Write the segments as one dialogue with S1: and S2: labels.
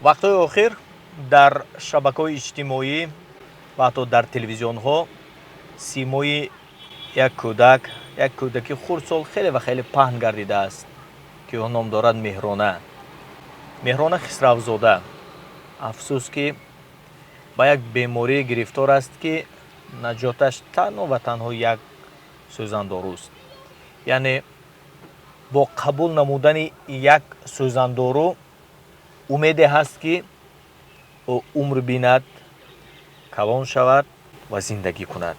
S1: вақтҳои охир дар шабакаҳои иҷтимоӣ ва ҳатто дар телевизионҳо симои як кӯдаки хурдсол хеле ва хеле паҳн гардидааст, ки ӯ ном дорад Меҳрона Хисравзода. афсӯс, ки ба як беморӣ гирифтор аст, ки наҷоташ танҳо ва танҳо як сӯзандоруст. яъне бо қабул намудани як сӯзандору умеде ҳаст, ки ӯ умр бинад, калон шавад ва зиндагӣ кунад.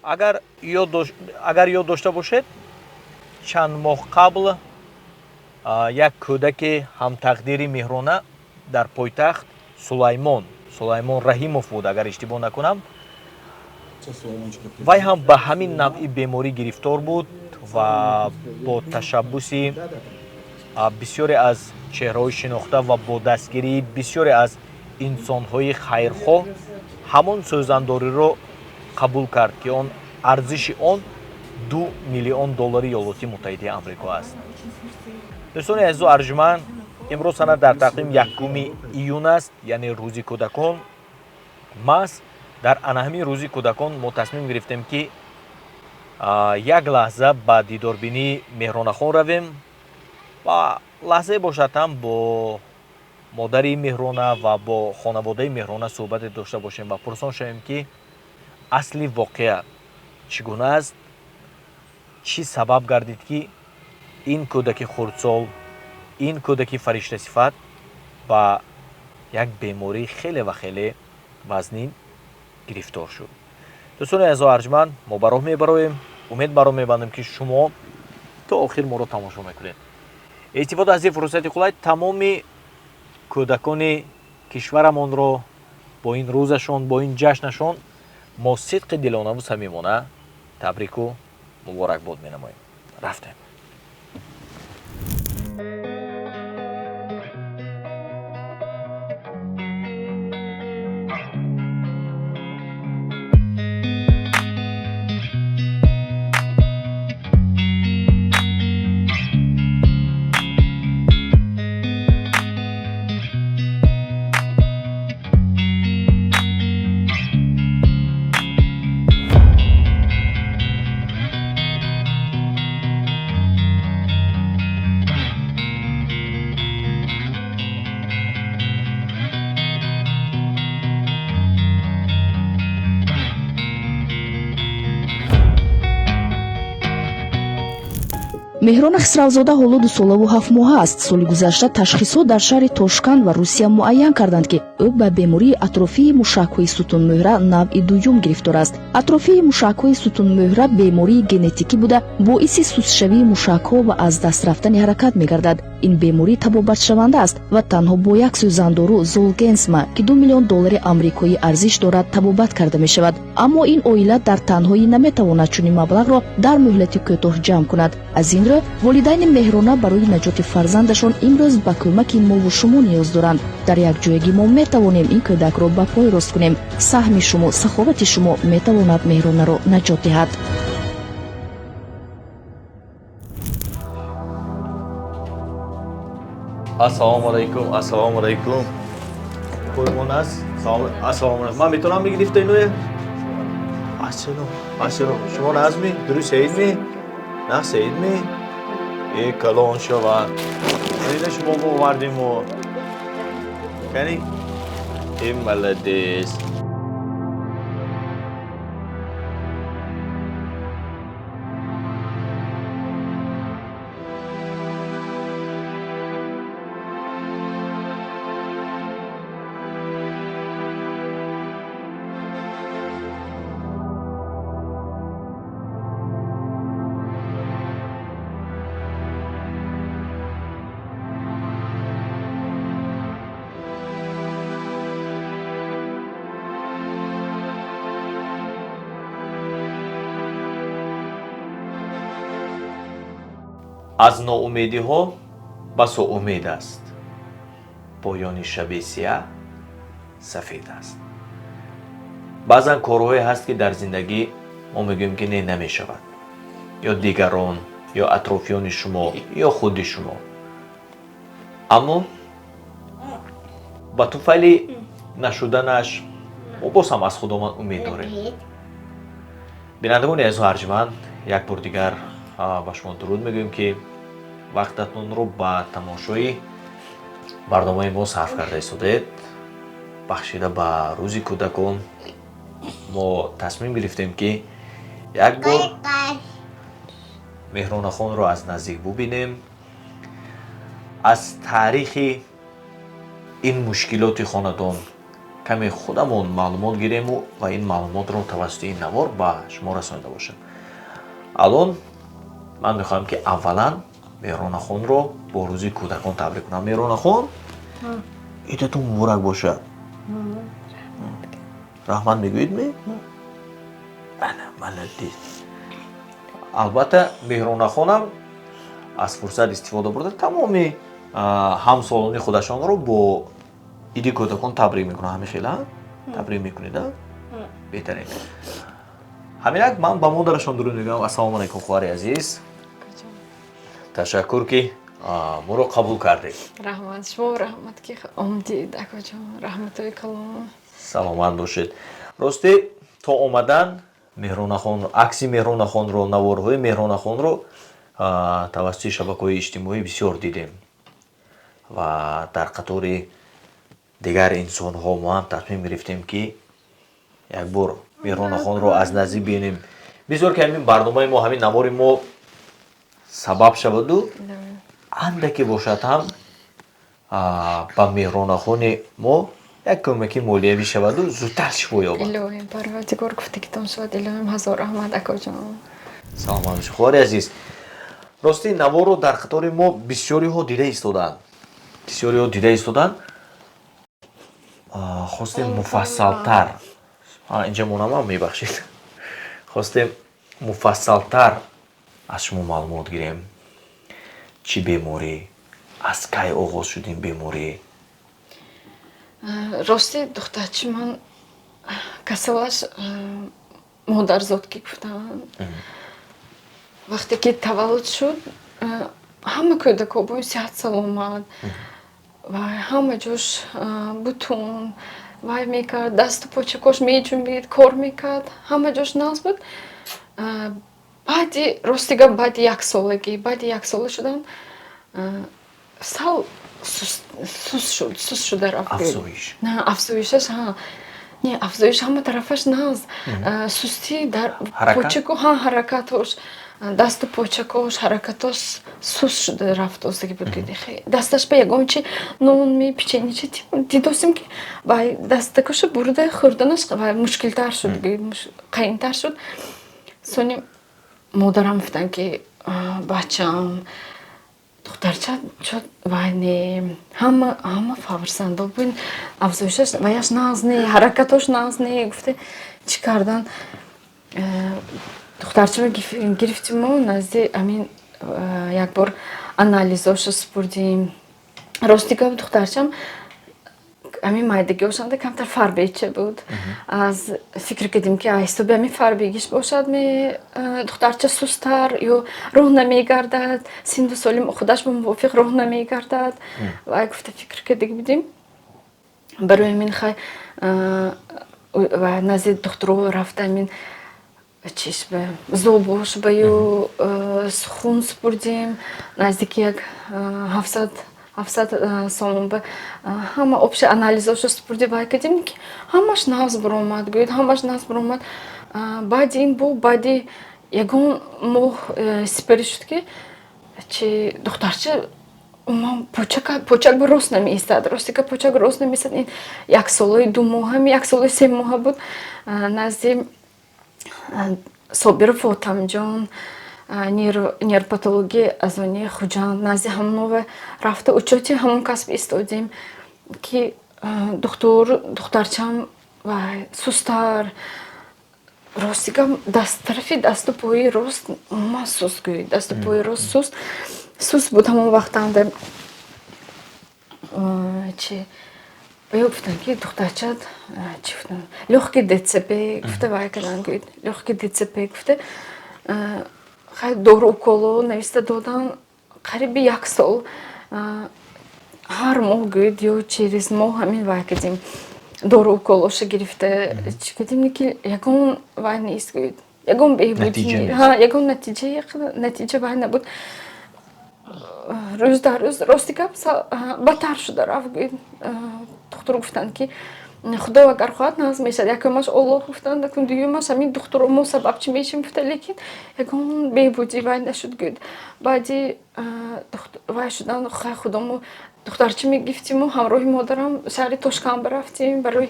S1: агар ёд дошта бошед, чанд моҳ қабл як кӯдаки ҳамтақдири Меҳрона дар пойтахт Сулаймон Раҳимов буд, агар иштибоҳ накунам, вай ҳам ба ҳамин навъи беморӣ гирифтор буд ва бо ташаббуси бисёре аз чеҳраҳои шинохта ва бо дастгирии бисёре аз инсонҳои хайрхоҳ ҳамон сӯзандориро қабул кард, ки он арзиши он $2 миллион Иёлоти Муттаҳидаи Амрико аст. дӯстони азизу арҷуманд, имрӯз сана дар тақвим 1 июн аст, яъне рӯзи кӯдакон. маҳз дар анаҳамин рӯзи кӯдакон мо тасмим гирифтем, ки як лаҳза ба дидорбинии Меҳронахон равем ва лаҳзае бошад ҳам бо модари Меҳрона ва бо хонаводаи Меҳрона суҳбате дошта бошем ва пурсон шавем, ки асли воқеа чӣ гуна аст, чӣ сабаб гардид, ки ин кӯдаки хурдсол, ин кӯдаки фариштасифат ба як бемории хеле ва хеле вазнин гирифтор шуд. дӯстони азизу арҷманд, мо ба роҳ мебароем. умед ба роҳ мебандем, ки шумо то охир моро тамошо мекунед. истифода аз ин фурсати қулай тамоми кӯдакони кишварамонро бо ин рӯзашон, бо ин ҷашнашон мо сидқи дилонаву самимона табрику муборакбод менамоем. рафтем.
S2: меҳрона хисравзода ҳоло 2 солаву 7 моҳа аст. соли гузашта ташхисҳо дар шаҳри Тошканд ва Русия муайян карданд, ки ӯ ба бемории атрофии мушакҳои сутунмӯҳра навъи дуюм гирифтор аст. атрофии мушакҳои сутунмӯҳра бемории генетикӣ буда боиси сустшавии мушакҳо ва аз даст рафтани ҳаракат мегардад. ин беморӣ табобатшаванда аст ва танҳо бо як сӯзандору Золгенсма, ки $2 миллион амрикоӣ арзиш дорад, табобат карда мешавад. аммо ин оила дар танҳоӣ наметавонад чунин маблағро дар муҳлати кӯтоҳ ҷамъ кунад. аз ин рӯ волидайни Меҳрона барои наҷоти фарзандашон имрӯз ба кӯмаки мову шумо ниёз доранд. дар якҷоягӣ мо метавонем ин кӯдакро ба пой рост кунем. саҳми шумо, саховати шумо метавонад Меҳронаро наҷот диҳад.
S1: ассалому алайкум. Поймон аст? Ассалому алайкум. Ман метавонам бигирифта иноя? Баширо. Шумо назми? Дуруст сеидми? На сеидми? Калон шавад. Ида шумо овардимо. Кани? Молодец. аз ноумедиҳо ба соумед аст. поёни шаби сиёҳ сафед аст. баъзан корҳое ҳаст, ки дар зиндагӣ мо мегӯем, ки не намешавад. ё дигарон, ё атрофиёни шумо, ё худи шумо. аммо ба туфайли нашуданаш мо боз ҳам аз худомон умед дорем. бинандагони азизу арҷманд, як бор дигар ба шумо дуруд мегӯем ки вақтатонро ба тамошои барномаи мо сарф карда истодед. бахшида ба рӯзи кӯдакон мо тасмим гирифтем ки як бор меҳронахонро аз наздик бубинем, аз таърихи ин мушкилоти хонадон каме худамон маълумот гирему ва ин маълумотро тавассути ин навор ба шумо расонида бошем. алон ман мехоҳам ки аввалан меҳронахонро бо рӯзи кӯдакон табрик кунам. меҳронахон, идатон муборак бошад. раҳмат мегӯед ме? ана маладис. албатта меҳронахонам аз фурсат истифода бурда тамоми ҳамсолони худашонро бо иди кӯдакон табрик мекунам. ҳамихела табрик мекунеда? беҳтарин. ҳаминак ман ба модарашон дуруд мегӯям. ассалому алайкум хӯҳари азиз. ташаккур ки моро қабул кардед.
S3: раҳмат шумо, раҳмат ки омдид акоҷон. раҳматои калом.
S1: саломат бошед. росте то омадан меҳронахонро, акси меҳронахонро, наворҳои меҳронахонро тавассути шабакаҳои иҷтимоӣ бисёр дидем ва дар қатори дигар инсонҳо мо ҳам тасмим гирифтем ки як бор меҳронахонро аз наздик бинем. бисёр ки ҳамин барномаи мо, ҳамин навори мо сабаб шаваду андаке бошад ҳам ба меҳронахони мо як кӯмаки молиявӣ шаваду зудтар шифо ёбад.
S3: илоҳим парвардигор гуфтагитон шавад. илоҳим ҳазор раҳмат акоҷон.
S1: саломат бошед хӯҳари азиз. рости наворро дар қатори мо бисёриҳо дида истоданд. бисёриҳо дида истоданд. хостем муфассалтар, инҷа монамам мебахшед, хостем муфассалтар аз шумо маълумот гирем. чӣ беморӣ, аз кай оғоз шуд ин беморӣ?
S3: рости духтарчи ман касалаш модарзодкӣ гуфтанд. вақте ки таваллуд шуд, ҳама кӯдако бо сиҳат саломат ва ҳама ҷош бутун вай мекард, дасту почакош меҷунбид, кор мекард, ҳама ҷош нағз буд. баъди рости гап баъди як сола шудан сал суст шуда рафт. афзоишаш не афзоиш ҳама тарафаш нағз сустӣ дар почако ҳаракатош, дасту почакош ҳаракатош суст шуда рафт. оздаги буд дасташ ба ягон чи нон ми печени чи дидосем ки вай дастакоша бурда хӯрданаш вай мушкилтар шуд, қайинтар шуд. сони модарам гуфтанд ки бачам духтарча вай не ҳама фаврсандо бин афзоишаш ваяш нағз не, ҳаракатош нағз не. гуфте чӣ кардан? духтарчаро гирифтим мо назди амин як бор анализоша спурдим. рости гап духтарчам амин майдагиошанда камтар фарбеча буд. аз фикр кардем ки аҳистоби амин фарбегиш бошад духтарча сустар ё роҳ намегардад, синну соли худаш ба мувофиқ роҳ намегардад. вай гуфта фикр кардаги будем. барои амин хай назди духтуро рафта амин чишба зобошба ё хун спурдем. наздики як 700 сомон ба ҳама обши анализоша спурди вай кардем ки ҳамаш нағз баромад. гӯед ҳамаш нағз баромад. баъди ин бо баъди ягон моҳ сипарӣ шуд ки чи духтарча почак ба рост намеистад. рости ка почак рост намеистад. ин як солаи 2 моҳа, як солаи 3 моҳа буд. назди собиров отамҷон нейропатология азони хуҷанд назди ҳамонова рафта учёти ҳамон касб истодем ки духтарчам сустар. рости гап тарафи дасту пои рост умуман суст гӯед. дасту пои рост суст буд ҳамон вақтанда. чи баё гуфтанд ки духтарчат чи гуфтанд лёгкий ДЦП гуфта вай карданд. гӯед лёгкий ДЦП гуфта хай дору уколо нависта додан қариби 1 сол. ҳар моҳ гӯд ё через моҳ ҳамин вай кардем дору уколоша гирифта чӣ кардем ки ягон вай нест гӯд ягон беҳбудӣ ягон натиҷа вай набуд рӯз дар рӯз рости гап бадтар шуда рафт гӯд духтур гуфтанд ки худо агар хоҳад назм мешавад якумаш Аллоҳ гуфтанд дуюмаш ҳамин духтуро мо сабабчӣ мешавем гуфта лекин ягон беҳбудӣ вай нашуд гӯд баъди вай шудан хай худо мо духтарчӣ мегифтиму ҳамроҳи модарам шаҳри Тошкан барафтем барои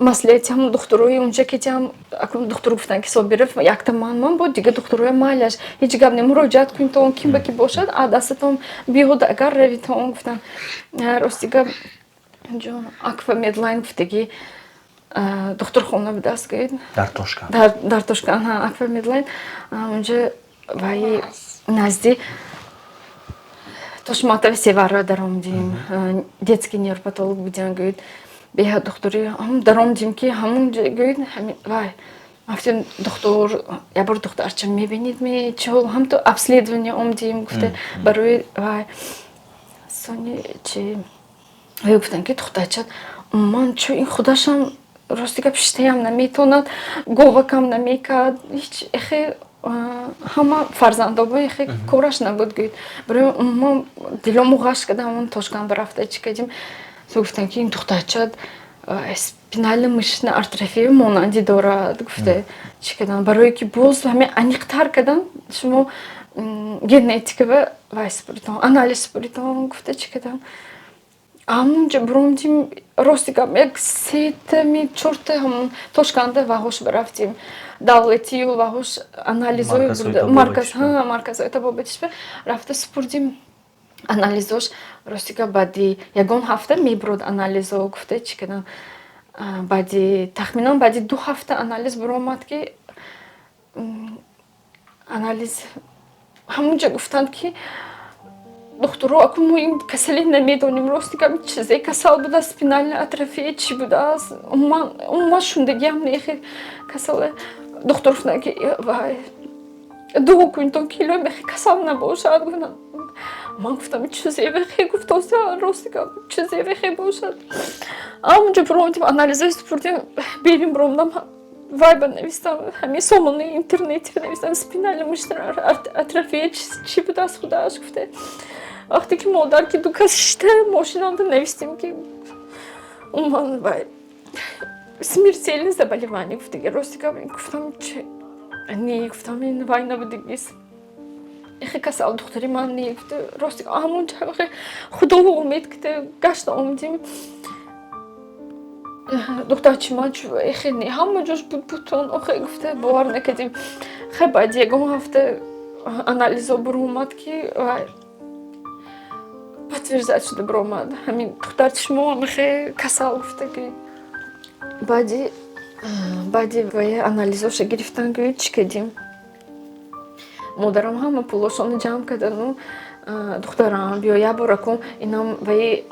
S3: маслиҳати ҳамн духтурои унҷа ки тиам акнун духтур гуфтанд ки Собиров якта ман бо дигар духтуроя майлаш ҳеҷ гап не муроҷиат кунем то он ким ба ки бошад дастатон биёд агар равӣ то он гуфтанд рости гап Акфа Медлайн гуфтагӣ духтурхона будааст гӯд дар Тошкан Акфа Медлайн унҷа вай назди Тошматови Севара даромадем детский нейропатолог будем гӯд беҳад духтури даромадем ки ҳамунҷа гӯд вай гуфтем духтур ябор духтарча мебинед чо ҳамто обследование омдем гуфта барои вай сони чи вай гуфтанд ки духтарчат умуман чӯ ин худашам рости гап штаям наметонад говакам намекард ҳеҷ ҳама фарзандобо кораш набуд гӯд барои умуман дилому ғаш кардам ҳамон Тошкан барафта чӣ кардем со гуфтанд ки ин духтарчат спинальная мышечная атрофия монанди дорад гуфта чӣ кардам барое ки боз ҳамин аниқтар кардам шумо генетикава вай спуритон анализ спуритон гуфта чӣ кардам ҳамунҷа биромдим рости гап як сетами чорта ҳамон Тошканда ваҳош барафтем давлатию ваҳош анализои марказои табобатишба рафта спурдим анализош рости гап баъди ягон ҳафта мебурод анализо гуфта чӣ кардам баъди тахминан баъди 2 ҳафта анализ биромад ки анализ ҳамунҷа гуфтанд ки духтуро акун мо ин касалӣ намедонем рости гап чизе касал будааст спинальная атрофия чӣ будааст умуман шундагиам нехе касале духтур гуфтанд ки вай дуо кунед то кило мехе касал набошад гуфтанд ман гуфтам чизе вехе гуфтоса рости гап чизе вехе бошад ҳамунҷа биромадем анализои спурдем берим биромадам вай банавистам ҳамин сомонаи интернете навистам спинальная мышечная атрофия чӣ будааст худааш гуфта вақте ки модар ки ду кас шта мошинанда навистем ки умуман вай смертельное заболевание гуфтаги рости гап гуфтам не гуфтам ин вай набудагист эхе касал духтури ман не гуфта рости ҳамунҷа худо умед кида гашта омадем духтарчи ман эхе не ҳама ҷош бутон охе гуфта бовар накардем хе баъди ягон ҳафта анализо биромад ки вай подтверждать шуда биромад ҳамин духтарчи шумо хе касал гуфтаги баъди вай анализоша гирифтан гӯд чӣ кардем модарам ҳама пулошоно ҷамъ кардану духтарам биё ябора кун инам вай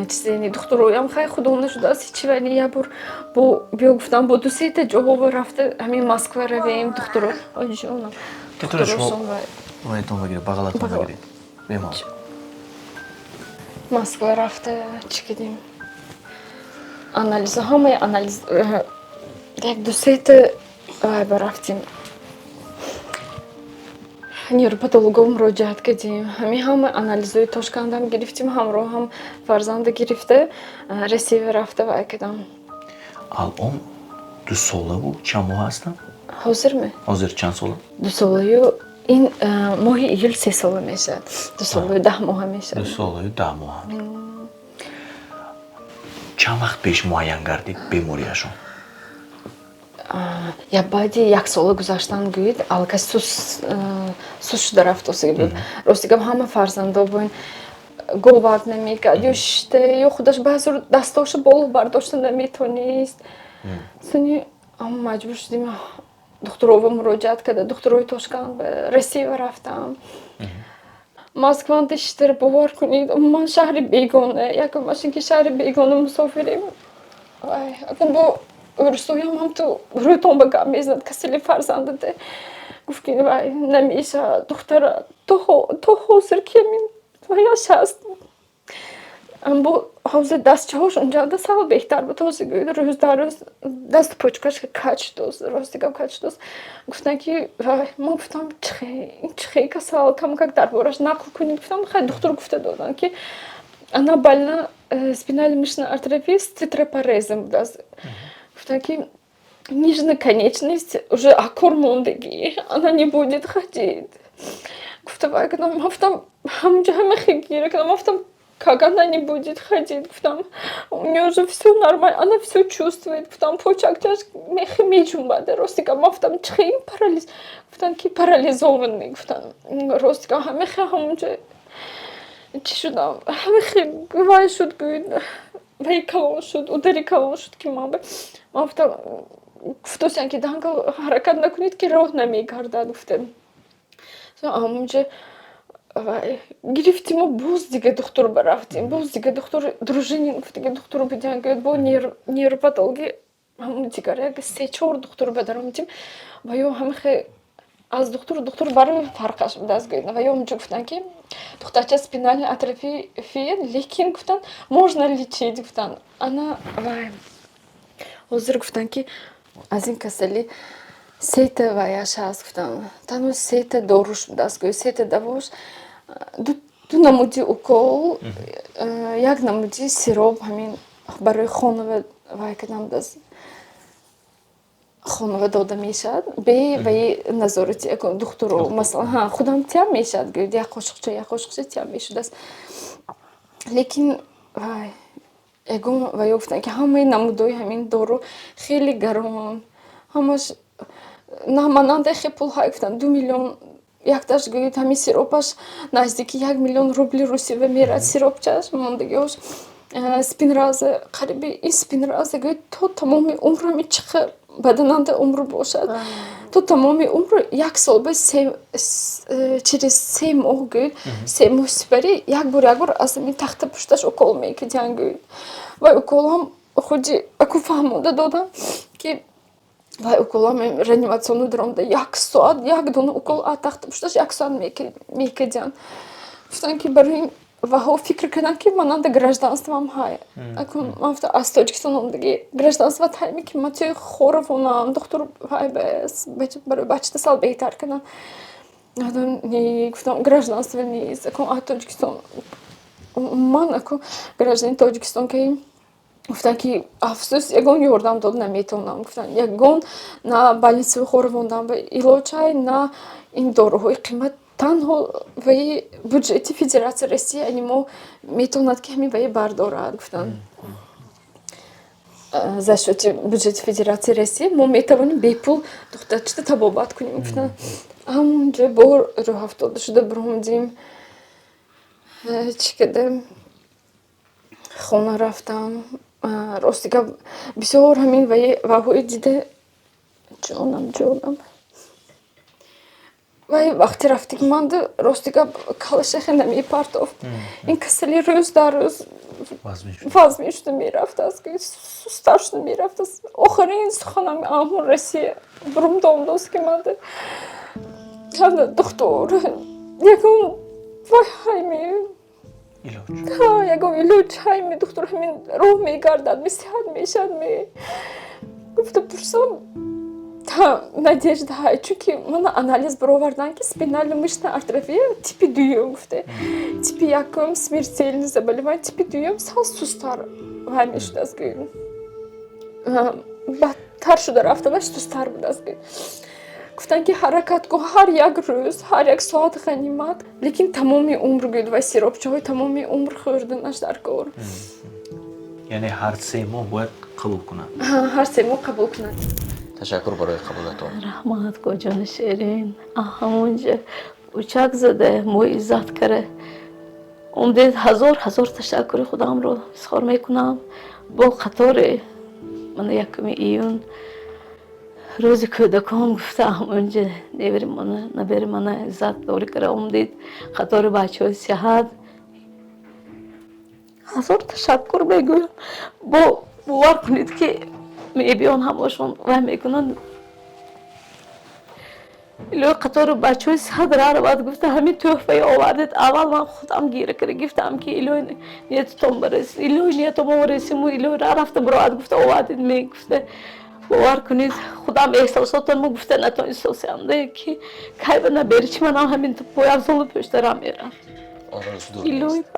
S3: чизени духтуроям хай худо нашудааст ҳечи вай не ябор биё гуфтам бо 2-3 ҷоҳо рафта ҳамин Москва равем духтуро оҷонам духтурошон Москва рафта чӣ кардем анализо ҳамаи анализ як 2-3 вай барафтем нейропатологов муроҷиат кардем ҳамин ҳама анализои Тошкандам гирифтем ҳамроҳам фарзанда гирифта Россия рафта вай кардам
S1: алон 2 солаву чанд моҳ ҳастам ҳозир чанд сола 2
S3: солаю ин моҳи июл 3 сола мешавад 2 солаю 10 моҳа мешавад
S1: 2 солаю 10 моҳа чанд вақт пеш муайян гардид беморияшон
S3: я баъди 1 сола гузаштан гӯд аллакай сус шуда рафтосиги буд рости гап ҳама фарзандобон говак намекард ё шта ё худаш баъзо дастоша боло бардошта наметонист сони ама маҷбур шудем духтурова муроҷиат карда духтурои Тошкан Россия рафтам Москванда штар бовар кунед умуман шаҳри бегона якум машинки шаҳри бегона мусофирем акун бо урстоям ҳамто рӯтон ба гап мезанад касали фарзандате гуфт ки вай намешавад духтара то ҳозир ки ваяш ҳаст бо ҳозир дастчаҳош унҷода савол беҳтар буд. Ҳозир рӯз дар рӯз дасту почкаш кач дӯст, рости гап кач дӯст. Гуфтан ки ман гуфтам чихе касал камкак дар бораш нақл кунӣ. Гуфтам хай духтур гуфта додан ки она больна спинальной мышечной атрофией с тетрапорезом будааст. Гуфтан ки нижняя конечность уже аккор мондагӣ, она не будет ходить. Гуфтам гуфтам ҳамҷо ҳама хигира кардам. Гуфтам как она не будет ходить, гуфтам у неё уже всё нормально, она всё чувствует. Гуфтам почакташ мехи меҷунбаде. Рости гап гуфтам чихе парализ. Гуфтан ки парализованный. Гуфтам рости гап ҳамехи ҳамунҷо чӣ шудам? Ҳамехи вай шуд гӯй вай калон шуд, удари калон шуд ки ман гуфтам гуфтосиян ки дангал ҳаракат накунед ки роҳ намегардад. Гуфтам ҳамунҷо гирифтиму боз дига духтур рафтем. Боз дига духтур Дружинин дига духтур будян гӯяд бо нейропатология ҳамун дигар як 3-4 духтур бадаромитим ва ё ҳамихе аз духтур барои фарқаш будааст гӯяд. Ва ё ҳамунҷо гуфтан ки духтарча спинальной атрофия, лекин гуфтан можно лечить. Гуфтан ана вай ҳозир гуфтан ки аз ин касали сета ваяш ҳаст. Гуфтам танҳо сета доруш будааст гӯяд. Сета давош ду намуди укол, як намуди сироп ҳамин барои хонава вай кардам будааст. Хонава дода мешавад бе ваи назорати якон духтуро масалан худам тям мешавад гӯяд як қошиқча тям мешудааст. Лекин вай ягон ва ё гуфтан ки ҳамаи намудҳои ҳамин дору хеле гарон, ҳамаш намананда хе пул ҳай. Гуфтан 2 миллион якташ гӯяд ҳамин сиропаш наздики 1 миллион рубли русия мерад сиропчаш мондагиҳош. Спинраза қариби ин спинраза гӯяд то тамоми умр ҳамин чиха бадананда умр бошад. То тамоми умр як сол ба через 3 моҳ гӯяд 3 моҳ сипари як бор аз ин тахта пушташ укол мекардян гӯяд. Вай уколам худи аку фаҳмода додам ки вай уколам реанимациону даромада 1 соат як дона укол а тахта пушташ 1 соат мекардян. Гуфтан ки барои ваҳо фикр кардан ки мананда гражданствам ҳай. Акун ман гуфтам аз Тоҷикистон омдаги гражданстват ҳайми ки ман тои хоравонам духтур ҳай барои бачата сал беҳтар кардан. Гуфтам гражданство нест. Акун аз Тоҷикистон ман акун гражданин Тоҷикистон ки гуфтан ки афсӯс ягон ёрдам дод наметавонам. Гуфтан ягон на больницаи хоравондан ба илоҷ ҳай, на ин доруҳои қимат. Танҳо ваи бюджети Федератсияи Россия ани мо метавонад ки ҳамин ваи бардорад. Гуфтан за счёти бюджети Федератсияи Россия мо метавонем бепул духтарчида табобат кунем. Гуфтан ҳамунҷо бор рӯҳафтода шуда биромадем чӣ кардем хона рафтам. Рости гап бисёр ҳамин ваҳои дида ҷонам вай вақте рафтик манда рости гап калашахе намепартофт. Ин касали рӯз дар рӯз вазми шуда мерафтааст, сустар шуда мерафтааст. Охирин суханами амҳон Россия бурум домдост ки манда духтур ягон вай ҳайми ягон илоҷ ҳайми духтур ҳамин роҳ мегардад месиҳат мешавад. Гуфта пурсам надежда ҳай, чунки мана анализ баровардан ки спинальная мышечная атрофия типи 2 гуфта. Типи 1 смертельное заболевание, типи 2 сал сустар вай мешудааст гӯяд. Бадтар шуда рафтадаш сустар будааст гӯяд. Гуфтан ки ҳаракат кун ҳар як рӯз, ҳар як соат ғанимат. Лекин тамоми умр гӯяд вай сиропчаҳои тамоми умр хӯрданаш дар кор.
S1: Яъне ҳар 3 моҳ бояд қабул кунад.
S3: Ҳар 3 моҳ қабул кунад.
S4: Ташаккур барои қабулатон.
S5: Раҳмат гоҷони шерин. ҳамунҷа учак зада мо иззат кара. Умдед ҳазор ташаккури худамро изҳор мекунам. Бо қатори мана 1 июн рӯзи кӯдакон гуфта ҳамунҷа невери мана набери мана иззат дори кара умдед қатори бачаҳои сиҳат. ҳазор ташаккур мегӯям. бовар кунед ки мебиён ҳамошон вай мекунанд. ایلوی قطار بچه های صدر رو باید گفته همین تحفه آوردید اول من خودم گیره کرده گفتم که ایلوی نیتتون برسی ایلوی نیتتون برسیم و ایلوی رفته برات گفته آوردید میگفته باور کنید خودم احساساتم گفته نتون احساسیانده که که به نبری چی من همین تو پای افضل پشترم میرم
S4: آن روز دور
S5: ایلوی
S4: نیست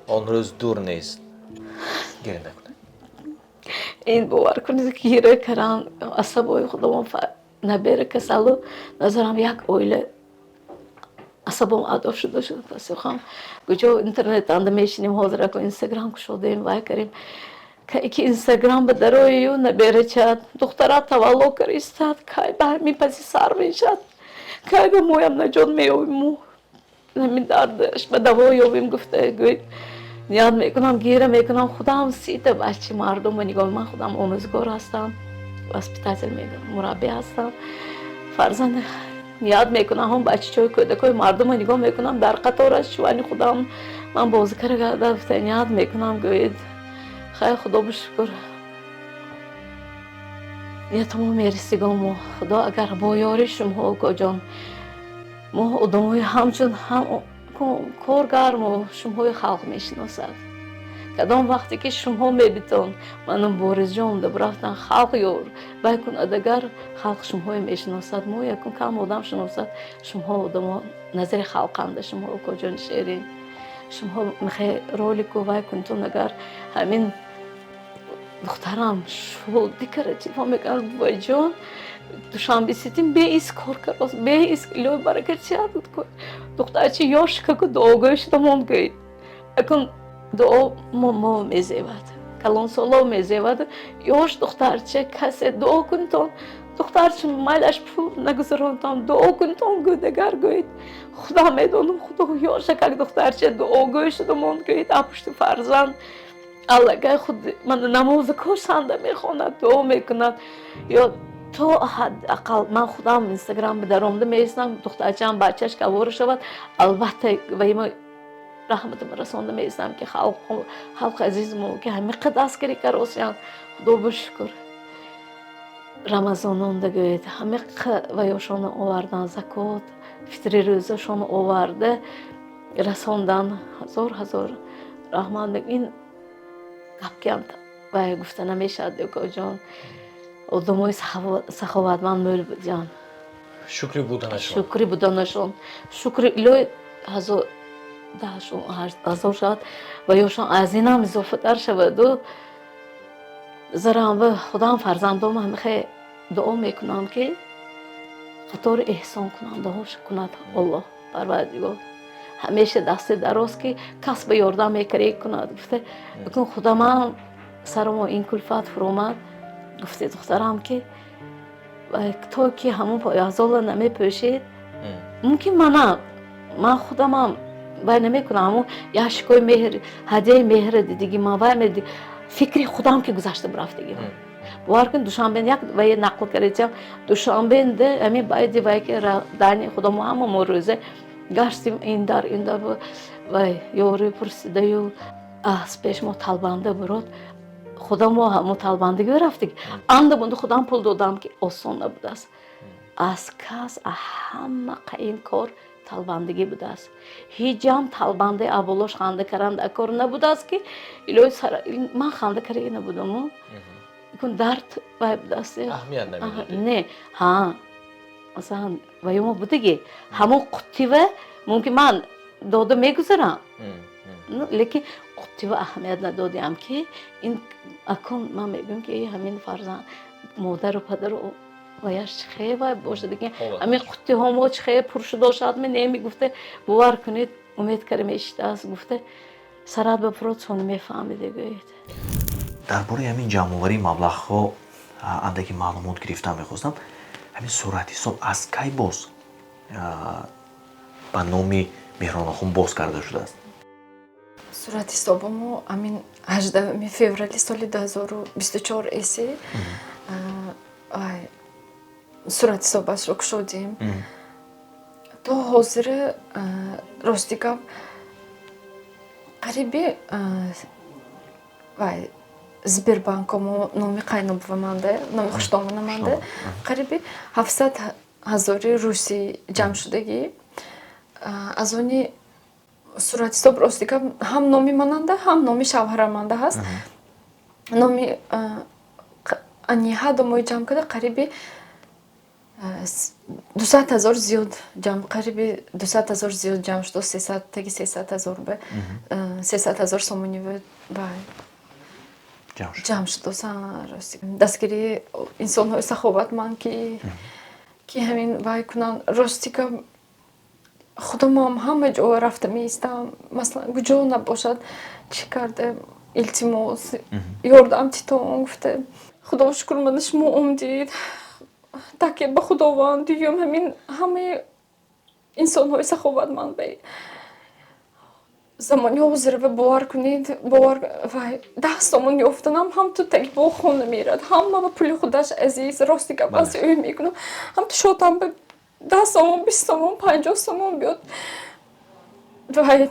S4: آن روز دور نیست گیره نکنه
S5: این باور کنید که گیره کردم عصبای خودم نبره کسالو نظرم یک اویله عصبم عادف شده شد پس خواهم گوجه اینترنت اند میشینیم حاضر که اینستاگرام شدیم وای کریم که اینستاگرام به درویو نبره چاد دخترات تولو کریستاد که به همین پسی سر میشد که به مویم نجات میویم همین دردش به دواییم گفته گوید یاد میکنم گیره میکنم خودم سیت بچه مردم و نگاه من خودم آموزگار هستم اسپیتال میگم مربی هستم فرزند یاد میکنم هم بچه چوی کودکای مردم رو نگاه میکنم در قطارش شوانی خودم من بازیگر گفتن یاد میکنم گوید خیلی خدا بشکر یه تمام میرسیگم خدا اگر با یاری شما کجان ما آدمای همچون هم کارگرم و شما خلق میشناسد کدام وقتی که شما میبیتون منم بارز جان دبرفتن خلق یور بکن ادگر خلق شما میشناسد ما یکم کم آدم شناسد شما آدم نظر خلقنده شما کجان شیرین شما میخوای رولی کو بکن تو نگر همین دخترم شو دیگه چی فهمیدم وای جان دوشنبه سیتیم به ایس کار کرد به ایس لو برکت چیاد کو دختر چی یاش که دوگوش تمام گید اکن دو ماما میزیاد کلان سولو میزیاد یاش دختر چه کسی دو کنتون دختر چه مالش پول نگذارونتم دو کنتون گودگر گید خدا میدونم خدا یاش که دختر چه دوگوش تمام گید اپشت فرزند الله خود من نماز کوشنده میخواند دعا میکند یا تو حداقل من خودم اینستاگرام بدارم میستم دخترچم بچهش کور شود البته و ما رحمت رسانده میستم که خلق عزیزمو که همه قداس کری کروسیان خدا بشکر رمضانون دگوید همه و یاشون آوردن زکات فطر روزشون آورده رساندن هزار رحمان این گپ و گفته نمیشد دیگه جان آدمای سخاوتمند مول جان
S4: شکری بودنشون
S5: شکری بودنشون شکری لوی هزار شد و یاشون از این هم اضافه تر شود و زرم و خدا فرزندم هم خیلی دعا میکنم که قطار احسان کنند دعاش کند الله پروردگار همیشه دست دراز که کس به یاردم میکره کند گفته بکن خدا من سرم این کلفت فرومد گفته دخترم که تو که همون پایازال نمی پوشید ممکن من خودم هم باید نمی کنم همون یاشکای مهر هدیه مهر دیگه من باید فکری خودم که گذشته برفتگی باور کن دوشنبه یک و یه نقل کردم دوشنبه ده همین باید وای که دانی خدا ما هم روزه گشتیم این در و یوری پرسیده یو از پیش ما طلبنده برود خدا ما هم طلبندگی رفتیم اند بنده خودم پول دادم که آسان نبود است از کس همه این کار طلبندگی بود است هیچ جام طلبنده اولش خنده کردن کار نبود است که الهی سر من خنده کردی نبودم کن درد بود است
S4: اهمیت نمیدید
S5: نه ها مثلا و یوم بودگی همون قطیوه ممکن من داده میگذارم لیکن قطیوه اهمیت ندادیم که این اکن من میگم که همین فرزند مادر و پدر و یاش خیلی باشه دیگه همین قطی ها ما خیلی پرشده شد من نمیگفته باور کنید امید کردم اشته است گفته سرات بپرد سون میفهمیده گوید
S1: درباره همین جمع‌آوری مبلغ‌ها اندکی معلومات گرفتم می‌خواستم همین صورت حساب از کی باز با نام مهران آخوند باز کرده شده است
S3: صورت حسابمو همین 18 فевраля سال 2024 ایسی صورت حساب شروع شدیم تا حاضر راستی گپ قریبی Сбербанкому номи қайноб ваманде, номи хуштомана манде, қариби 700 ҳазори рӯси ҷамъшудагӣ аз они сурати ҳисоб ростика ҳам номи мананда ҳам номи шавҳараманда ҳаст. номи ани ҳадо мои ҷамъ карда қариби 200,000 зиёд ҷамъ, қариби 200,000 зиёд ҷамъ шуд, 300,000 бе 300,000 сомонӣ ба ҷамъ шуд. Дастгирии инсонҳои саховатманд ки ҳамин вай кунанд. Ростика худомам ҳама ҷо рафта меистам, маслан куҷо набошад чӣ кардем, илтимос ёрдам титон гуфте. Худо шукр мана шумо омдид, такя ба худованд диём ҳамин ҳамаи инсонҳои саховатманд бе замони ҳозир ва бовар кунед, бовар вай 10 сомон ёфтанам ҳам ту таги бо хона мерад, ҳама ба пули худаш азиз. Ростика баси ӯй мекунам, ҳам ту шотам ба 10 сомон, 20 сомон, 50 сомон биёд. Вай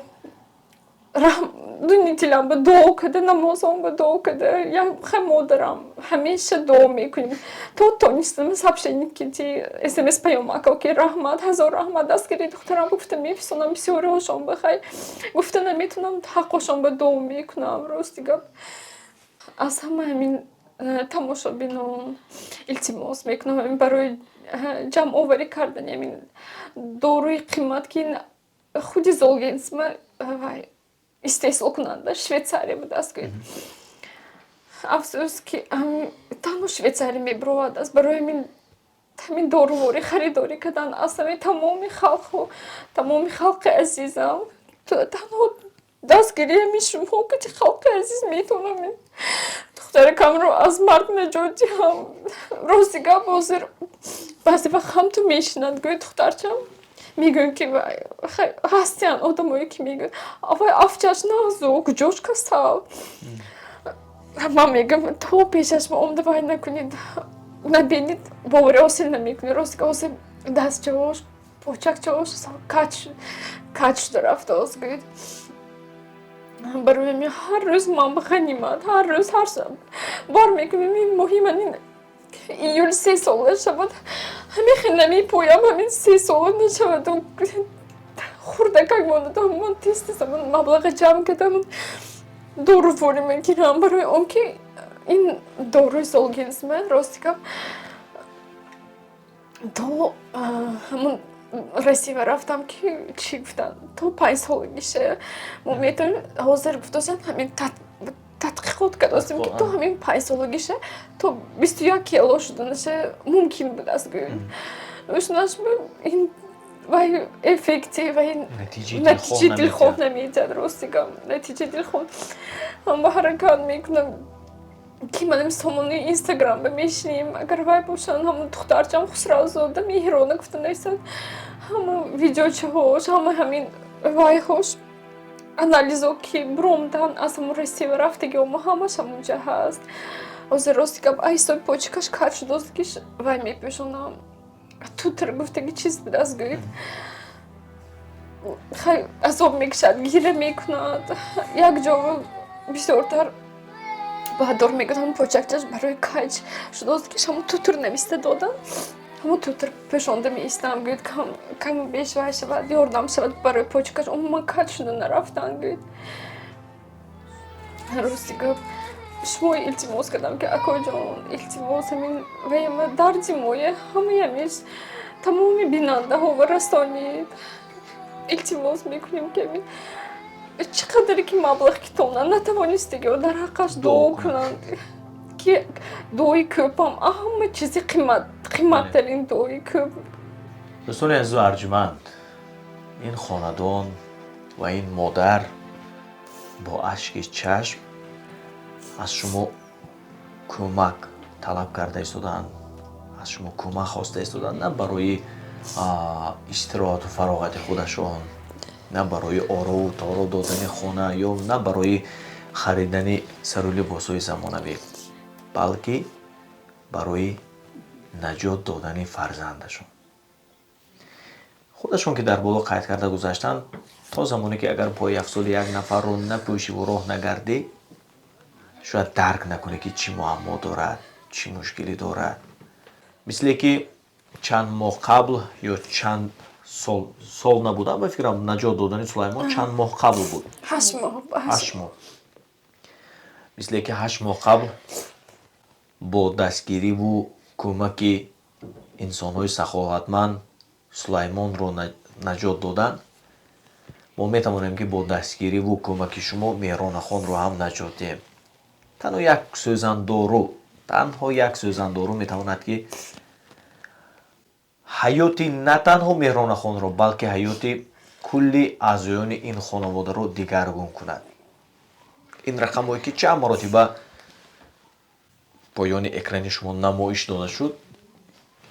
S3: дуни дилам ба дуо када, намозам ба дуо када. Я хай модарам ҳамеша дуо мекунем. То тонистам сообщение кити, смс паём акал ки раҳмат, ҳазор раҳмат, дастгири духтарам гуфта мефисонам, бисёриҳошон бихай. Гуфта наметунам, ҳаққошон ба дуо мекунам. Рости гап аз ҳама ҳамин тамошобинон илтимос мекунам, ҳамин барои ҷамъоварӣ кардани ҳамин доруи қиммат ки худи золгенсма вай истеҳсол кунанда Швейтсария ба даст гирифт. Афсӯс ки танҳо Швейтсария мебаровад аст барои ҳамин доруворӣ харидорӣ кардан аз ҳамаи тамоми халқи азизам. Танҳо дастгирӣ ҳамин шумоҳо ки халқи азиз метавонам духтаракамро аз марг наҷот диҳам. Рости гап ҳозир баъзе вақт ҳам ту мешинад гӯй духтарчам мегӯям ки ҳастиянд одамое ки мегӯянд вай афчаш назу куҷош касав. Ман мегӯям то пешаш ва омда вай накунед, набинед, боварӣ ҳосил намекунед. Ростика ҳозир дастчаош, почакчаош кач шуда рафтааст гӯед. Барои ҳамин ҳар рӯз ман ба ғанимат, ҳар рӯз ҳар бор мекунем ин моҳи манин июл 3 сола шавад, ҳамихе намепоям, ҳамин 3 сола нашавад. Хурдакак монада ман тез маблағи ҷамъ кардам, доруворӣ мегирам барои он ки ин доруи золгенсма. Рости гап то ҳамон Россия рафтам ки чӣ гуфтанд, то 5 солагиша мо метавонем ҳозир гуфташанд ҳамин тадқиқот кардастем ки то ҳамин 5 солагиша то 21 кило шуданаша мумкин буд аст гӯед. ушнаш ин вай эффекти вай натиҷаи дилхоҳ намедиҳад. Рости гап натиҷаи дилхоҳ ҳам ба ҳаракат мекунам ки манам сомони инстаграмба мешинем. Агар вай бошанд ҳамон духтарчам Хусравзода Меҳрона гуфта нависанд, ҳама видеочаҳош, ҳама ҳамин вайҳош анализо ки бромдан аз ҳамон Россия рафтаги ома ҳамаш ҳамонҷа ҳаст. ҳозир рости гап айсои почкаш кат шудааст ки вай мепӯшонам. Тутр гуфтаги чиз будааст гӯед. Хай азоб мекашад, гира мекунад, якҷо бисёртар баҳдор мегӯяд ҳамон почакчаш барои кач шудааст ки ҳамон тутр нависта додан. ҳамон тутр пӯшонда меистам гӯед каму беш вай шавад, ёрдам шавад барои почкаш. умуман кат шуда нарафтанд гӯед. Рости гап шумо илтимос кардам ки акоҷон илтимос ҳамин вайама дарди моя ҳамаи ҳамиш тамоми бинандаҳо расонед. илтимос мекунем ки ҳамин чӣ қадаре ки маблағ ки тонанд натавонистагиҳо дар ҳаққаш дуо кунанд ки дуои кӯпам ҳама чизи қимматтарин дуои кӯп.
S4: дӯстони азизу арҷуманд, ин хонадон ва ин модар бо ашки чашм аз шумо кӯмак талаб карда истоданд, аз шумо кӯмак хоста истоданд, на барои истироҳату фароғати худашон, на барои орову торо додани хона ё на барои харидани сару либосҳои замонавӣ, балки барои наҷот додани фарзандашон. худашон ки дар боло қайд карда гузаштанд, то замоне ки агар пои афзули як нафарро напӯшиву роҳ нагардӣ, шояд дарк накунӣ ки чӣ муаммо дорад, чӣ мушкилӣ дорад. мисле ки чанд моҳ қабл ё чанд сол набуда, ба фикрам наҷот додани Сулаймон чанд моҳ қабл буд?
S3: 8 моҳ.
S4: 8 моҳ. мисле ки 8 моҳ қабл бо дастгириву кӯмаки инсонҳои саховатманд Сулаймонро наҷот додан, мо метавонем ки бо дастгириву кӯмаки шумо Меҳронахонро ҳам наҷот диҳем. танҳо як сӯзандору метавонад ки ҳаёти на танҳо Меҳронахонро, балки ҳаёти кулли аъзоёни ин хонаводаро дигаргун кунад. ин рақамҳое ки чанд маротиба поёни экрани шумо намоиш дода шуд,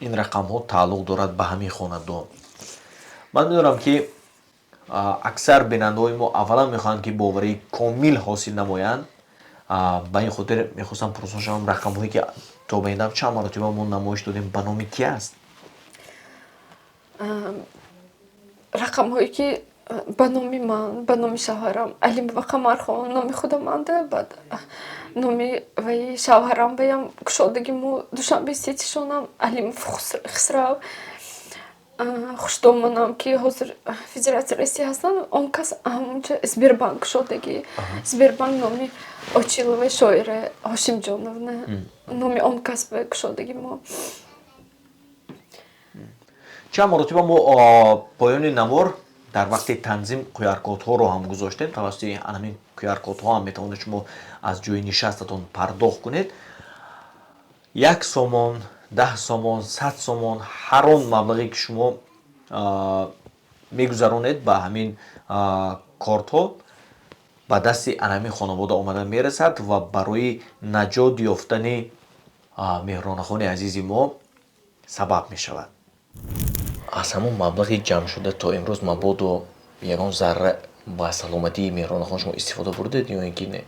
S4: ин рақамҳо тааллуқ дорад ба ҳамин хонадон. ман медонам ки аксар бинандаҳои мо аввалан мехоҳанд ки боварии комил ҳосил намоянд. ба ин хотир мехостам пурсон шавам, рақамҳое ки то ба ин дам чанд маротиба мо намоиш додем ба номи ки аст?
S3: рақамҳое ки ба номи ман, ба номи шавҳарам Алимова Қамархон, номи худаманда, баъд номи ваи шавҳарам ваям кушодагимо Душанбе Сетишонам Алимов Хисрав. Хушдомонам ки ҳозир Федератсияи Россия ҳастанд, он кас ҳамунҷа Сбербанк кушодагӣ. Сбербанк номи Очиловаи шоира Ҳошимҷоновна, номи он кас кушодагимо.
S4: чанд маротиба мо поёни навор дар вақти танзим QR-кодҳоро ҳам гузоштем. тавассути ҳамин QR-кодҳо ҳам метавонед шумо аз ҷои нишастатон пардохт кунед. 1 сомон, 10 сомон, 100 сомон, ҳар он маблағе ки шумо мегузаронед ба ҳамин кортҳо ба дасти анҳамин хонавода омада мерасад ва барои наҷот ёфтани Меҳронахони азизи мо сабаб мешавад. аз ҳамон маблағи ҷамъшуда то имрӯз мабодо ягон зарра ба саломатии Меҳронахон шумо истифода бурдед ё ин ки не?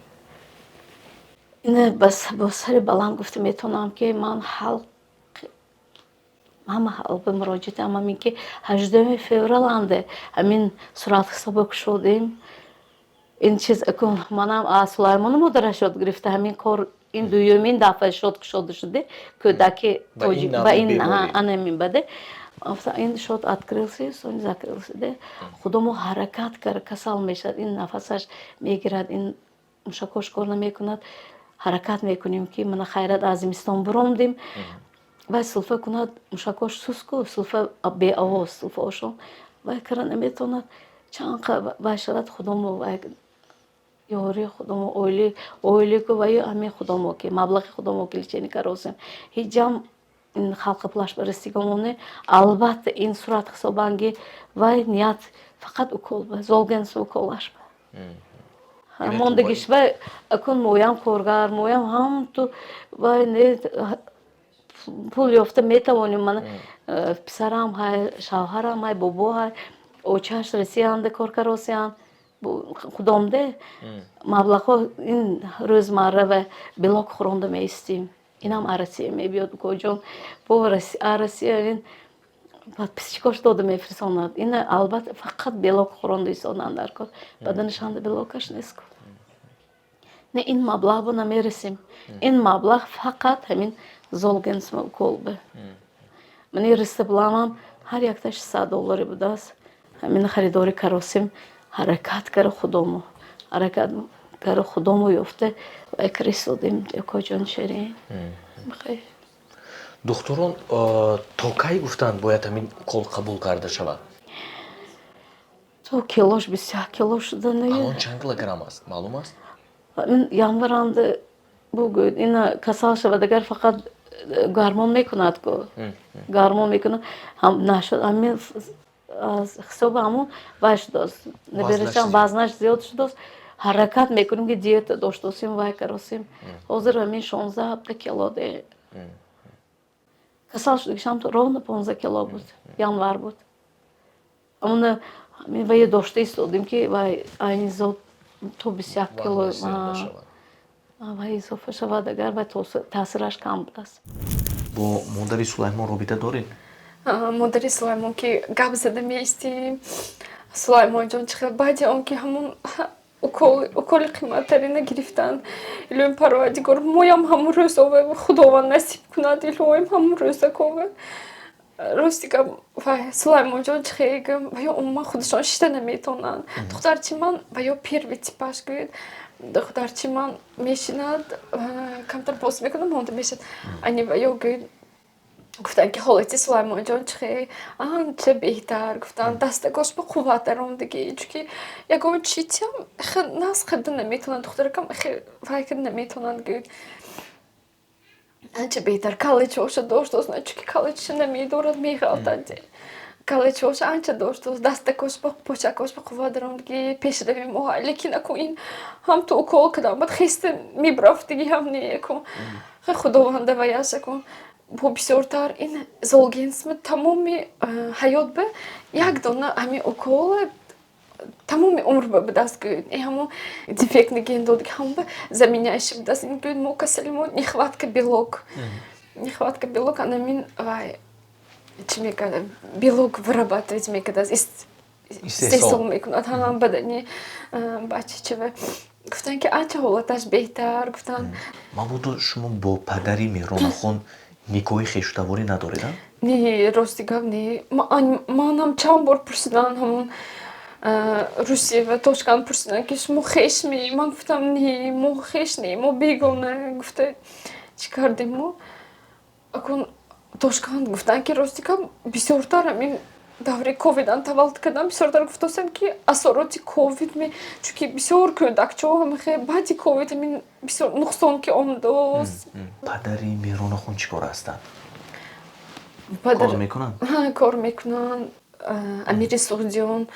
S5: ина бас бо сари баланд гуфта метавонам ки ман ҳама ҳалба муроҷиатам ҳамин ки 18 февраланде ҳамин суратҳисоба кушодем. ин чиз акун манам аз Сулаймони модараш ёд гирифта ҳамин кор ин дуюмин дафъа шод кушода шуде кӯдаки ба ин анамин баде. ин шод открылся, сон закрылся. Худо мо ҳаракат кард, касал мешад, ин нафасаш мегирад, ин мушакош кор намекунад. ҳаракат мекунем ки мана хайрат аз зимистон буромдем. вай сулфа кунад, мушакош суску, сулфа беовоз, сулфа ошон. вай кара наметавонад. чанд вай шавад худомо вай ёри худомо оиле ку вай ҳамин худомо ки маблағи худомо ки личени каросем. ҳеҷ ҷам ин халқи пулаш барастигамоне албатта ин сурат ҳисобанги вай ният фақат укол ба золгенс уколаш ба мондагиш вай акун моям коргар моям ҳам ту вай не пул ёфта метавонем ман писарам ҳай шавҳарам ҳай бобо ҳай очаш расиянда коркаросиян худомде маблағҳо ин рӯзмарра ва блок хӯронда меистем. инам Россия мебиёд коҷон бо Россия ин подписчикош дода мефирсонад. ин албатта фақат белок хӯронда истоданд дар кор баданашанда белокаш нест. не ин маблағ бо намерасем. ин маблағ фақат ҳамин золгенсма уколба. мани рестабланам ҳар якташ $100 будааст. ҳамин харидори каросем ҳаракат кара худомо ҳаракат кара худомо ёфта ва крисодем якоҷон шерин.
S4: духтурон то кай гуфтанд бояд ҳамин укол қабул карда шавад?
S5: то килош 21 кило шуда не.
S4: алон чанд килограмм аст маълум аст?
S5: январанда бугӯд ина касал шавад агар фақат гармон мекунад ку гармон мекунад нашуд ҳамин аз ҳисоби ҳамон вай шудааст наберашам вазнаш зиёд шудааст. ҳаракат мекунем ки диета доштосем вай каросем. ҳозир ҳамин 16 кило де касал шудагишам ровно 15 кило буд. январ буд. амуна ҳамин вай дошта истодем ки вай айни зод то 21 кило вай изофа шавад агар вай таъсираш кам будааст.
S4: бо модари Сулаймон робита доред?
S3: модари Сулаймон ки гап зада меистем. Сулаймонҷон чихел баъди он ки ҳамон уколи қиматтарина гирифтанд. илоҳим парвардигор моям ҳамон рӯз ове худованд насиб кунад. илоҳим ҳамон рӯзак ове ростикам вай Сулаймонҷон чӣ гӯм ва ё умуман худашон шита наметонанд. Духтарчи ман ва ё первый типаж гӯд духтарчи ман мешинад камтар бос мекунад монда мешинад ани ва ё гӯд гуфтанд ки ҳолати Сулаймонҷон чӣ? Анча беҳтар гуфтанд дастакош ба қувват даромдагӣ чунки ягон чизам нас хирда наметонанд духтаракам вай кирда наметонанд гӯд анча беҳтар калечоша доштост чунки калечша намедорад меғалтад калечоша анча доштост дастакош ба почакош ба қувват даромдагӣ пешрави моҳай лекин аку ин ҳам ту укол кадам баъд хеста мебарафтагӣ ҳам не аку худованда ваяш аку бо бисёртар ин золгенсми тамоми ҳаёт ба як дона ҳамин укол тамоми умр ба бидаст гӯд ин ҳамон дефектни гендодагӣ ҳамон ба заминяйши бидаст ин гӯд мо касали мо нехватка белок анамин вай чӣ мекунад белок вырабатывать мекунад истеҳсол мекунад ҳам бадани бачачава гуфтанд ки анча ҳолаташ беҳтар гуфтанд
S4: мабудо шумо бо падари Меҳронахон никоҳи хештаворӣ надоред?
S3: Не рости гап не манам чанд бор пурсидан ҳамон Русия ва Тошканд пурсидан ки шумо хеш меӣ ман гуфтам не мо хеш не мо бегона гуфта чӣ кардем мо акун Тошканд гуфтанд ки рости гап бисёртар ҳамин даври ковидам таваллуд кардам бисёртар гуфтастанд ки асороти ковид чунки бисёр кӯдакчо ҳамихе баъди ковид ҳамин бисёр нуқсон ки он дост
S4: падари Меҳронахон чӣ кор ҳастанд?
S3: Кор
S4: мекунанд?
S3: Кор мекунанд амири Суғдиён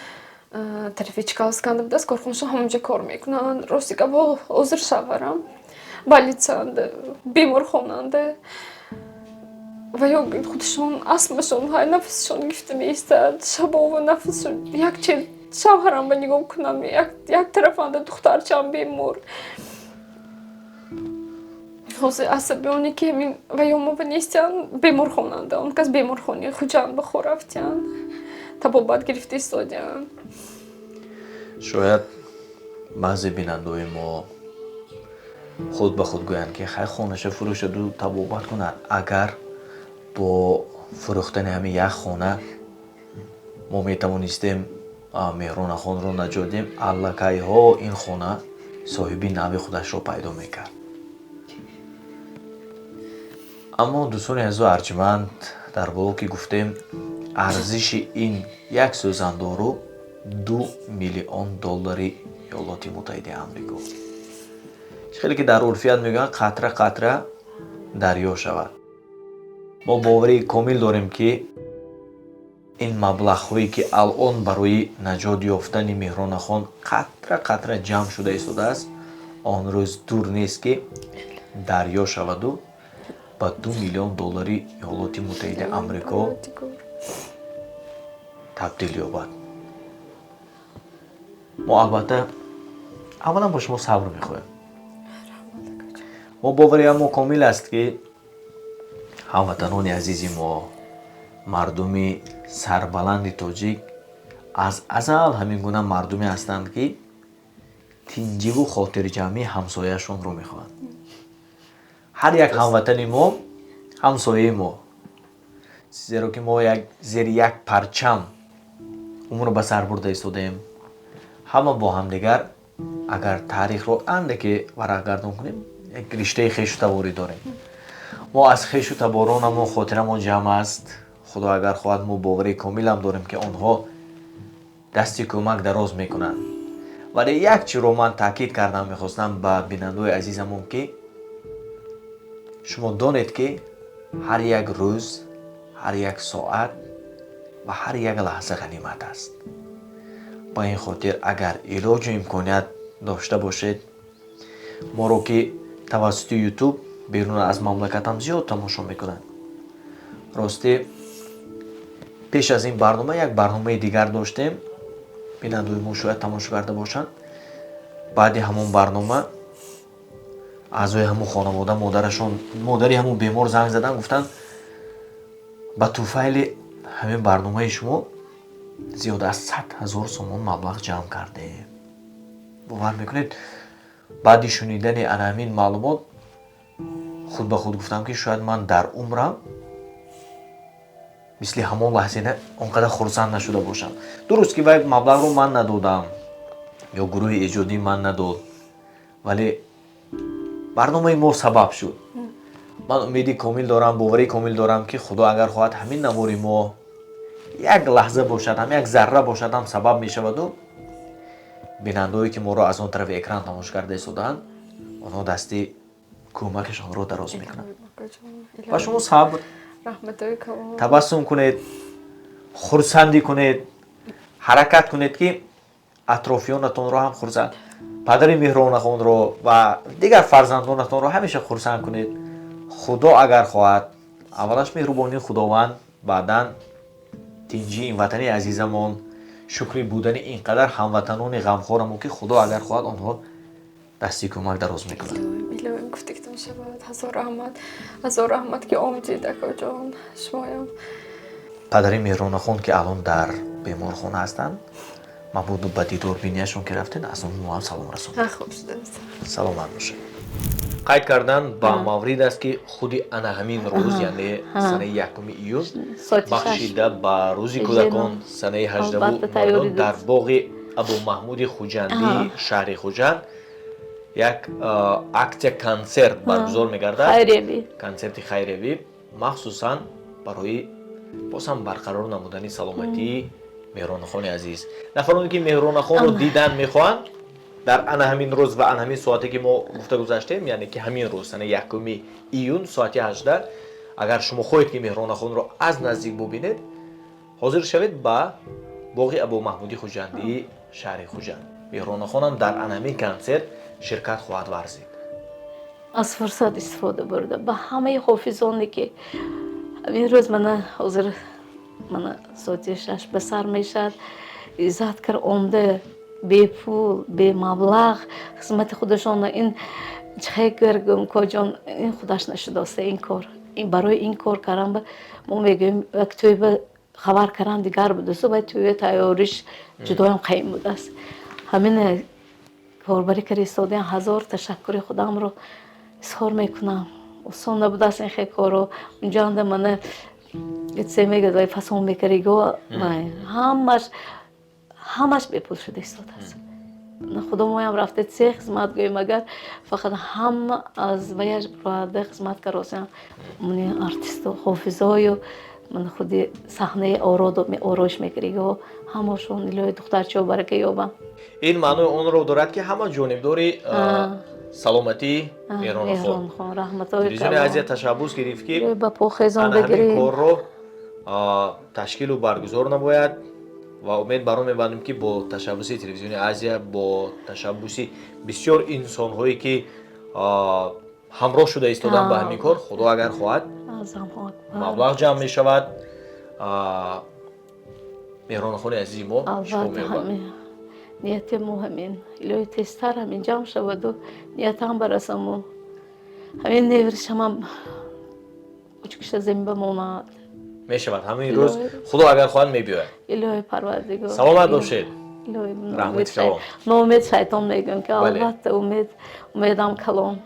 S3: тарафи Чкалсканда будааст корхонаша ҳамонҷо кор мекунанд рости гап ҳозир шаварам балитсанда беморхонанда ва ё худашон астмашон ҳай нафасшон гирифта меистад шабова нафасшон як чиз шавҳарам ба нигоҳ кунам як тарафанда духтарчам бемор ҳозир асабионе ки ҳамин ва ё мо ба нестиян беморхонанда он кас беморхони хуҷанд ба хор рафтиян табобат гирифта истодиян
S4: шояд баъзе бинандаҳои мо худ ба худ гӯянд ки хай хонаша фурӯшаду табобат кунад агар бо фурӯхтани ҳамин як хона мо метавонистем Меҳронахонро наҷот диҳем аллакайҳо ин хона соҳиби нави худашро пайдо мекард. аммо дӯстони азизу арҷманд дар боло ки гуфтем арзиши ин як сӯзандору $2 миллион Иёлоти Муттаҳидаи Амрико хеле ки дар урфият мегӯянд қатра қатра дарьё шавад. мо боварии комил дорем ки ин маблағҳое ки алон барои наҷот ёфтани Меҳронахон қатра қатра ҷамъ шуда истодааст он рӯз дур нест ки дарьё шаваду ба $2 миллион Иёлоти Муттаҳидаи Амрико табдил ёбад. мо албатта аввалан бо шумо сабр мехоҳем. мо бовариямо мо комил аст ки ҳамватанони азизи мо мардуми сарбаланди тоҷик аз азал ҳамин гуна мардуме ҳастанд ки тинҷиву хотирҷамъии ҳамсояшонро мехоҳанд. ҳар як ҳамватани мо ҳамсояи мо зеро ки мо зери як парчам умр ба сар бурда истодаем ҳама бо ҳамдигар агар таърихро андаке варақгардон кунем як риштаи хешу таворӣ дорем. мо аз хешу таборонамон хотирамон ҷамъ аст. худо агар хоҳад мо боварии комилам дорем ки онҳо дасти кӯмак дароз мекунанд. вале як чиро ман таъкид кардан мехостам ба бинандаҳои азизамон ки шумо донед ки ҳар як рӯз ҳар як соат ва ҳар як лаҳза ғанимат аст. ба ин хотир агар илоҷу имконият дошта бошед моро ки тавассути ютуб берун аз мамлакатам зиёд тамошо мекунанд. ростӣ пеш аз ин барнома як барномаи дигар доштем бинандаҳои мо шояд тамошо карда бошанд. баъди ҳамон барнома аъзои ҳамон хонавода модари ҳамон бемор занг задан гуфтанд ба туфайли ҳамин барномаи шумо зиёда аз 100,000 сомон маблағ ҷамъ кардем. бовар мекунед баъди шунидани ҳамин маълумот худ ба худ гуфтам ки шояд ман дар умрам мисли ҳамон лаҳза он қадар хурсанд нашуда бошам. Дуруст ки вай маблағро ман надодам ё гурӯҳи эҷодӣ ман надод, вале барномаи мо сабаб шуд. ман умеди комил дорам, боварии комил дорам ки худо агар хоҳад ҳамин навори мо як лаҳза бошад, ҳам як зарра бошад, ҳам сабаб мешаваду бинандаое ки моро аз он тарафи экран тамошо карда истодаанд, онҳо дасти кӯмакашонро дароз мекунанд. ва шумо сабр, табассум кунед, хурсандӣ кунед, ҳаракат кунед ки атрофиёнатонро ҳам хурсанд, падари меҳронахонро ва дигар фарзандонатонро ҳамеша хурсанд кунед. худо агар хоҳад, аввалаш меҳрубонии худованд, баъдан тинҷии ин ватани азизамон, шукри будани ин қадар ҳамватанони ғамхорамон ки худо агар хоҳад онҳо дасти кӯмак дароз мекунанд.
S3: илоҳим гуфтиктон шавад. ҳазор раҳмат ки омидед акоҷон. шумоям
S4: падари меҳронахон ки алон дар беморхона ҳастанд, мабуду ба дидорбинияшон ки рафтед, аз он мо ҳам салом расонед.
S3: خوب شده
S4: саломат бошед. қайд кардан ба маврид аст ки худи ана ҳамин рӯз, яъне санаи 1 июн бахшида ба рӯзи кӯдакон санаи 18 мардон дар боғи абумаҳмуди хуҷандӣ шаҳри хуҷанд як аксия консерт баргузор мегардад. консерти хайриявӣ махсусан барои бозам барқарор намудани саломатии меҳронахони азиз. нафароне ки меҳронахонро дидан мехоҳанд дар ана ҳамин рӯз ва ана ҳамин соате ки мо гуфта гузаштем, яъне ки ҳамин рӯз санаи 1 июн соати 18, агар шумо хоҳед ки меҳронахонро аз наздик бубинед, ҳозир шавед ба боғи абумаҳмуди хуҷандии шаҳри хуҷанд. меҳронахонам дар ана ҳамин консерт ширкат хоҳад варзид.
S5: аз фурсат истифода бурда ба ҳамаи хофизоне ки ҳамин рӯз мана ҳозир мана соати 6 ба сар мешад, иззат кар омда бепул, бемаблағ хизмати худашона ин чихегиргум коҷон ин худаш нашудоста ин кор. ин барои ин кор кардан ба мо мегӯем як тӯйба хабар кардан дигар будасту, баъд тӯйба тайёриш ҷудоям қаим будааст. ҳамин корбарӣ ки истодаям ҳазор ташаккури худамро изҳор мекунам. осон набудааст ин хел корро. унҷоанда мана гитсе мегӯяд вай фасон мекариго ҳамаш бепул шуда истодааст. худо моям рафта се хизмат гӯем, агар фақат ҳама аз ваяш бурада хизмат каросям муни артисту хофизою ман худи саҳнаи ороиш мекариго ҳамашон илоҳи духтарчао барака ёбам.
S4: ин маънои онро дорад ки ҳама ҷонибдори саломатии меҳронхон телевизиони азия ташаббус гирифт ки
S5: ба похезон
S4: ана ҳамин
S5: бигирем.
S4: корро ташкилу баргузор намояд ва умед бар он мебандем ки бо ташаббуси телевизиони азия, бо ташаббуси бисёр инсонҳое ки ҳамроҳ шуда истоданд ба ҳамин кор, худо агар хоҳад маблағ ҷамъ мешавад, меҳронахони азизи мо шифо меёбад.
S5: нияти мо ҳамин илоҳи тезтар ҳамин ҷамъ шаваду ниятам барасаму ҳамин невришамам кучкиша земи бамонад
S4: мешавад ҳамин рӯз худо агар хоҳад мебиёяд.
S5: илоҳи парвардигор
S4: саломат бошед.
S5: ноумед шайтон мегӯям ки албатта умедам калон.